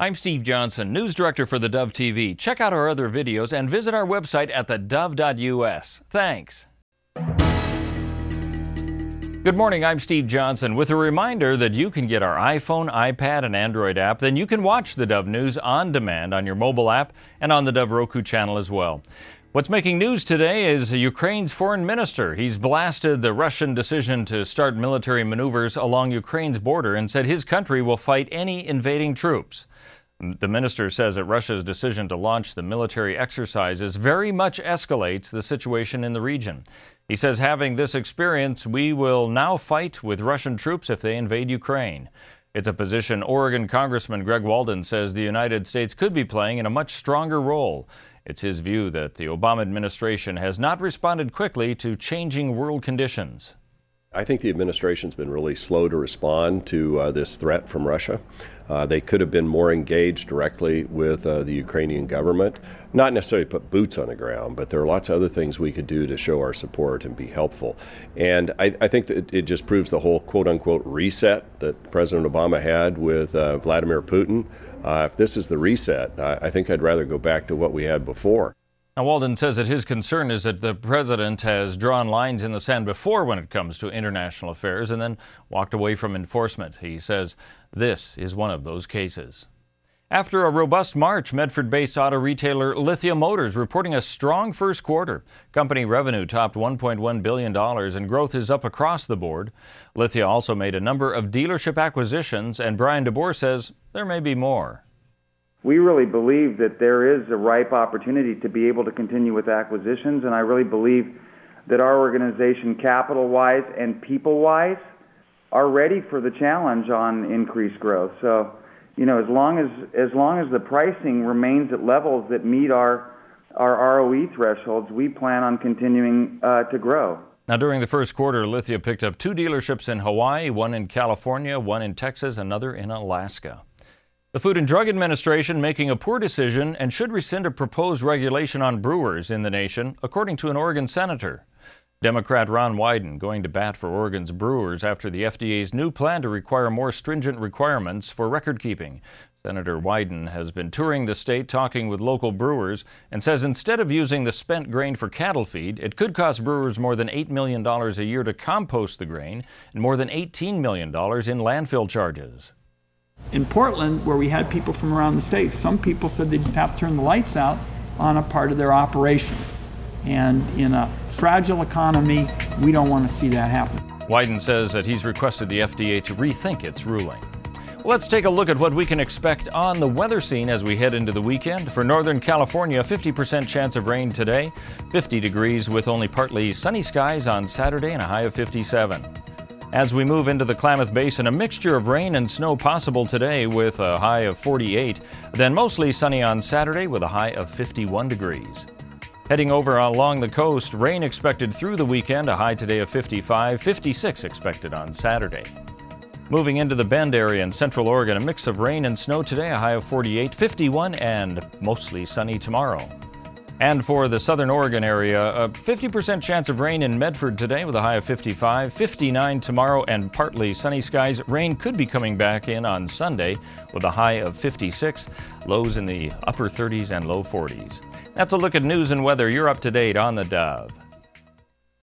I'm Steve Johnson, News Director for theDove TV. Check out our other videos and visit our website at thedove.us. Thanks. Good morning, I'm Steve Johnson with a reminder that you can get our iPhone, iPad, and Android app. Then you can watch the Dove News on demand on your mobile app and on the Dove Roku channel as well. What's making news today is Ukraine's foreign minister. He's blasted the Russian decision to start military maneuvers along Ukraine's border and said his country will fight any invading troops. The minister says that Russia's decision to launch the military exercises very much escalates the situation in the region. He says, having this experience, we will now fight with Russian troops if they invade Ukraine. It's a position Oregon Congressman Greg Walden says the United States could be playing in a much stronger role. It's his view that the Obama administration has not responded quickly to changing world conditions. I think the administration's been really slow to respond to this threat from Russia. They could have been more engaged directly with the Ukrainian government, not necessarily put boots on the ground, but there are lots of other things we could do to show our support and be helpful. And I think that it just proves the whole quote-unquote reset that President Obama had with Vladimir Putin. If this is the reset, I think I'd rather go back to what we had before. Now, Walden says that his concern is that the president has drawn lines in the sand before when it comes to international affairs and then walked away from enforcement. He says this is one of those cases. After a robust March, Medford-based auto retailer Lithia Motors reporting a strong first quarter. Company revenue topped $1.1 billion and growth is up across the board. Lithia also made a number of dealership acquisitions, and Brian DeBoer says there may be more. We really believe that there is a ripe opportunity to be able to continue with acquisitions, and I really believe that our organization, capital-wise and people-wise, are ready for the challenge on increased growth. So, as long as the pricing remains at levels that meet our ROE thresholds, we plan on continuing to grow. Now, during the first quarter, Lithia picked up 2 dealerships in Hawaii, 1 in California, 1 in Texas, another in Alaska. The Food and Drug Administration making a poor decision and should rescind a proposed regulation on brewers in the nation, according to an Oregon senator. Democrat Ron Wyden going to bat for Oregon's brewers after the FDA's new plan to require more stringent requirements for record keeping. Senator Wyden has been touring the state talking with local brewers and says instead of using the spent grain for cattle feed, it could cost brewers more than $8 million a year to compost the grain and more than $18 million in landfill charges. In Portland, where we had people from around the state, some people said they just have to turn the lights out on a part of their operation. And in a fragile economy, we don't want to see that happen. Wyden says that he's requested the FDA to rethink its ruling. Well, let's take a look at what we can expect on the weather scene as we head into the weekend. For Northern California, 50% chance of rain today, 50 degrees with only partly sunny skies on Saturday and a high of 57. As we move into the Klamath Basin, a mixture of rain and snow possible today with a high of 48, then mostly sunny on Saturday with a high of 51 degrees. Heading over along the coast, rain expected through the weekend, a high today of 55, 56 expected on Saturday. Moving into the Bend area in Central Oregon, a mix of rain and snow today, a high of 48, 51, and mostly sunny tomorrow. And for the Southern Oregon area, a 50% chance of rain in Medford today with a high of 55, 59 tomorrow, and partly sunny skies. Rain could be coming back in on Sunday with a high of 56, lows in the upper 30s and low 40s. That's a look at news and weather. You're up to date on the Dove.